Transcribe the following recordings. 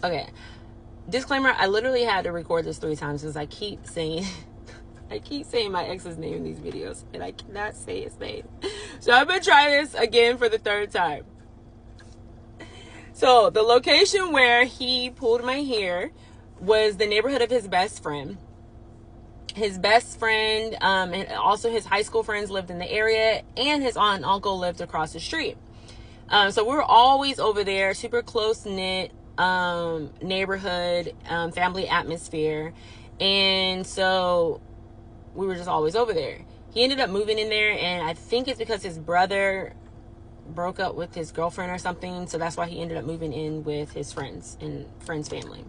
Okay, disclaimer, I literally had to record this 3 times because I keep saying my ex's name in these videos and I cannot say his name. So I'm gonna try this again for the 3rd time. So the location where he pulled my hair was the neighborhood of his best friend. His best friend, and also his high school friends lived in the area, and his aunt and uncle lived across the street. So we were always over there, super close-knit neighborhood, family atmosphere. And so we were just always over there. He ended up moving in there, and I think it's because his brother broke up with his girlfriend or something. So that's why he ended up moving in with his friends and friends' family.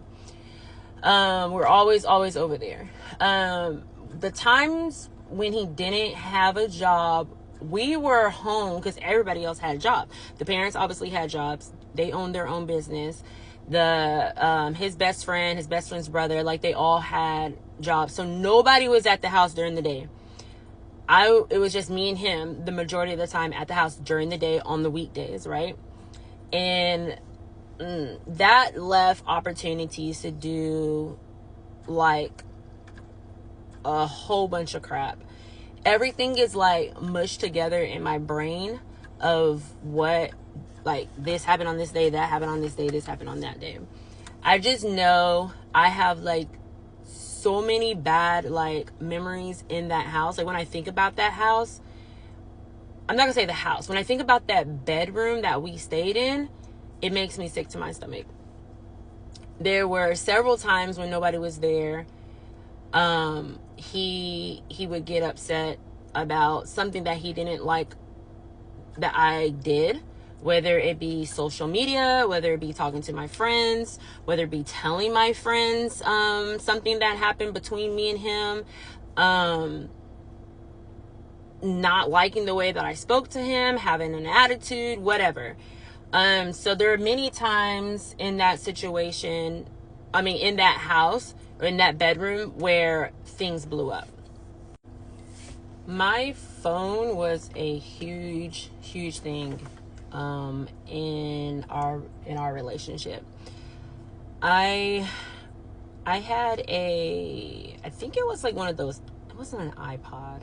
We're always over there. The times when he didn't have a job, we were home because everybody else had a job. The parents obviously had jobs. They owned their own business. His best friend, his best friend's brother, like they all had jobs. So nobody was at the house during the day. It was just me and him the majority of the time at the house during the day on the weekdays, right? And that left opportunities to do like a whole bunch of crap. Everything is like mushed together in my brain of what, like, this happened on this day, that happened on this day, this happened on that day. I just know I have like so many bad like memories in that house. Like when I think about that house, I'm not gonna say the house, when I think about that bedroom that we stayed in, it makes me sick to my stomach. There were several times when nobody was there. He would get upset about something that he didn't like that I did, whether it be social media, whether it be talking to my friends, whether it be telling my friends something that happened between me and him, not liking the way that I spoke to him, having an attitude, whatever. So there are many times in that situation, in that house or in that bedroom where things blew up. My phone was a huge thing in our relationship. I had I think it was like one of those, it wasn't an iPod.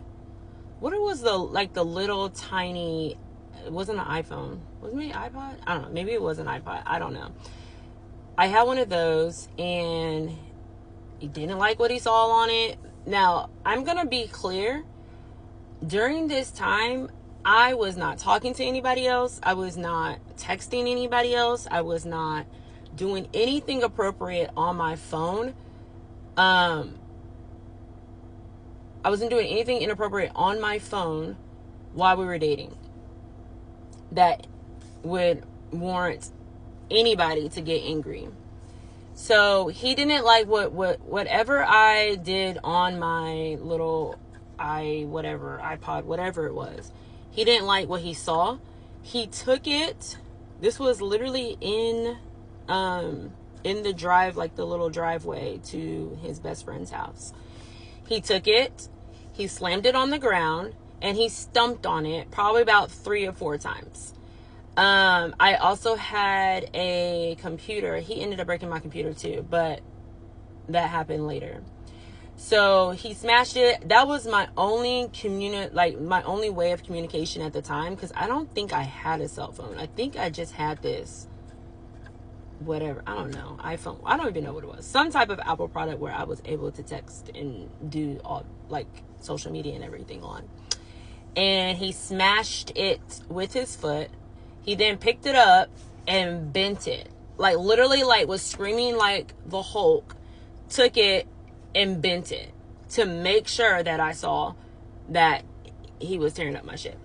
What it was, the little tiny, it wasn't an iPhone. Was it an iPod? I don't know. Maybe it was an iPod. I don't know. I had one of those and he didn't like what he saw on it. Now, I'm going to be clear. During this time, I was not talking to anybody else. I was not texting anybody else. I was not doing anything appropriate on my phone. I wasn't doing anything inappropriate on my phone while we were dating that would warrant anybody to get angry. So he didn't like whatever I did on my little iPod, whatever it was. He didn't like what he saw. He took it. This was literally in the drive, like the little driveway to his best friend's house. He took it, he slammed it on the ground, and he stomped on it probably about 3 or 4 times. I also had a computer. He ended up breaking my computer too, but that happened later. So he smashed it. That was my only my only way of communication at the time, because I don't think I had a cell phone. I think I just had this, whatever, I don't know, iPhone. I don't even know what it was. Some type of Apple product where I was able to text and do all like social media and everything on. And he smashed it with his foot. He then picked it up and bent it. Like literally was screaming like the Hulk. Took it and bent it to make sure that I saw that he was tearing up my shit.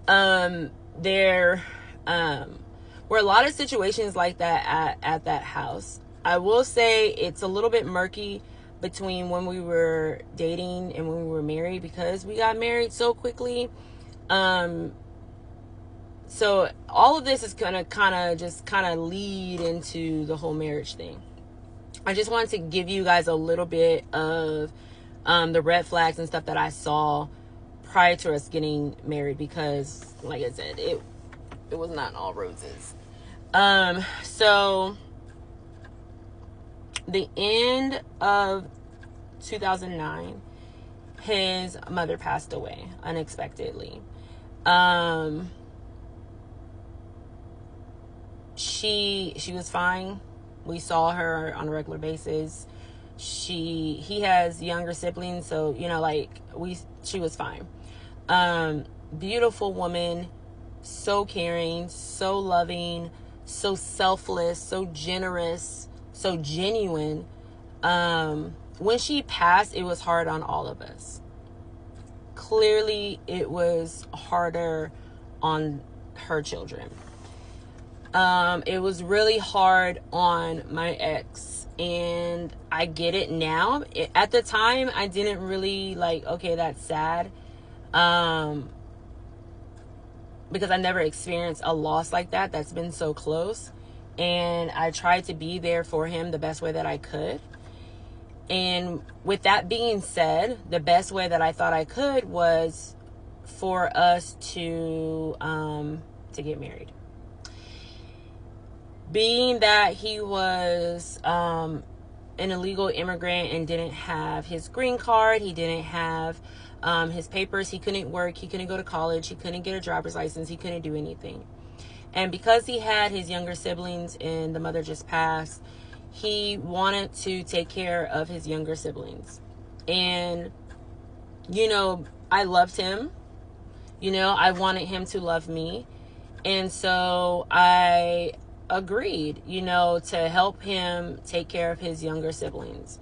There were a lot of situations like that at that house. I will say it's a little bit murky between when we were dating and when we were married, because we got married so quickly. So all of this is gonna kind of lead into the whole marriage thing. I just wanted to give you guys a little bit of the red flags and stuff that I saw prior to us getting married, because like I said, it was not all roses. So the end of 2009, his mother passed away unexpectedly. She was fine. We saw her on a regular basis. He has younger siblings, so she was fine. Beautiful woman, so caring, so loving, so selfless, so generous, so genuine. When she passed, it was hard on all of us. Clearly, it was harder on her children. It was really hard on my ex, and I get it now. At the time, I didn't really okay, that's sad. Because I never experienced a loss like that that's been so close. And I tried to be there for him the best way that I could. And with that being said, the best way that I thought I could was for us to get married. Being that he was an illegal immigrant and didn't have his green card, he didn't have his papers, he couldn't work, he couldn't go to college, he couldn't get a driver's license, he couldn't do anything. And because he had his younger siblings and the mother just passed, he wanted to take care of his younger siblings. And, I loved him. I wanted him to love me. And so I agreed, to help him take care of his younger siblings.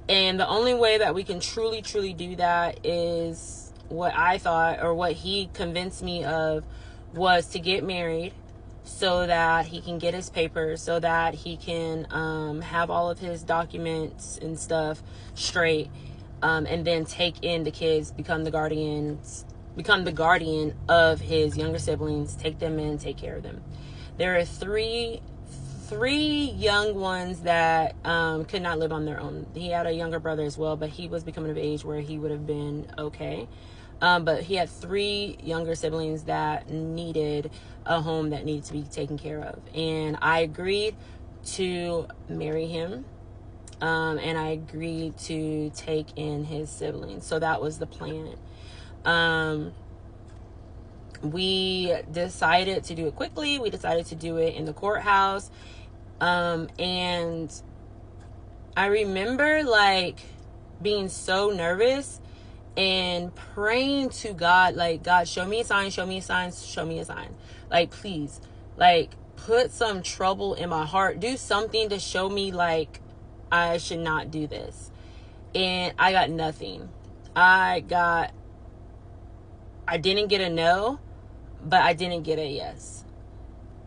And the only way that we can truly, truly do that is what I thought, or what he convinced me of, was to get married so that he can get his papers, so that he can have all of his documents and stuff straight, and then take in the kids, become the guardian of his younger siblings, take them in, take care of them. There are three young ones that could not live on their own. He had a younger brother as well, but he was becoming of age where he would have been okay. But he had 3 younger siblings that needed a home that needed to be taken care of. And I agreed to marry him. And I agreed to take in his siblings. So that was the plan. We decided to do it quickly. We decided to do it in the courthouse. And I remember being so nervous and praying to God, God, show me a sign, show me a sign, show me a sign. Please, put some trouble in my heart. Do something to show me, I should not do this. And I got nothing. I didn't get a no, but I didn't get a yes.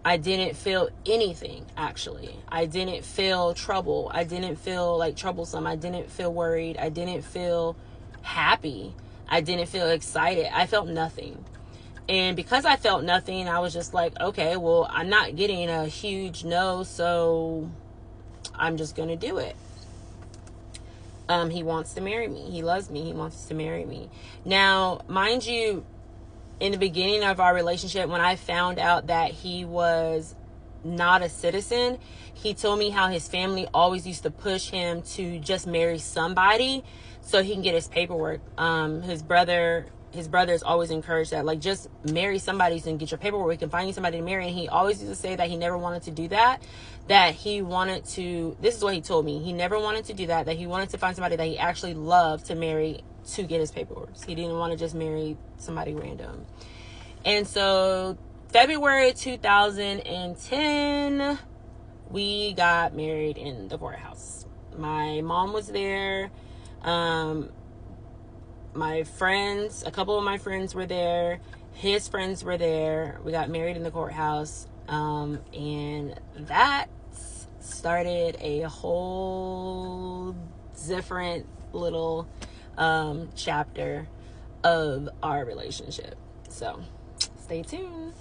I didn't feel anything, actually. I didn't feel trouble. I didn't feel troublesome. I didn't feel worried. I didn't feel happy. I didn't feel excited. I felt nothing. And because I felt nothing, I was just okay, well, I'm not getting a huge no, so I'm just going to do it. He wants to marry me. He loves me. He wants to marry me. Now, mind you, in the beginning of our relationship, when I found out that he was not a citizen, he told me how his family always used to push him to just marry somebody so he can get his paperwork. His brothers always encouraged that, just marry somebody and get your paperwork. We can find you somebody to marry. And he always used to say that he never wanted to do that. That he wanted to, this is what he told me, he never wanted to do that. That he wanted to find somebody that he actually loved to marry to get his paperwork. He didn't want to just marry somebody random. And so February 2010, we got married in the courthouse. My mom was there. My friends, a couple of my friends were there. His friends were there. We got married in the courthouse. And that started a whole different little chapter of our relationship. So stay tuned.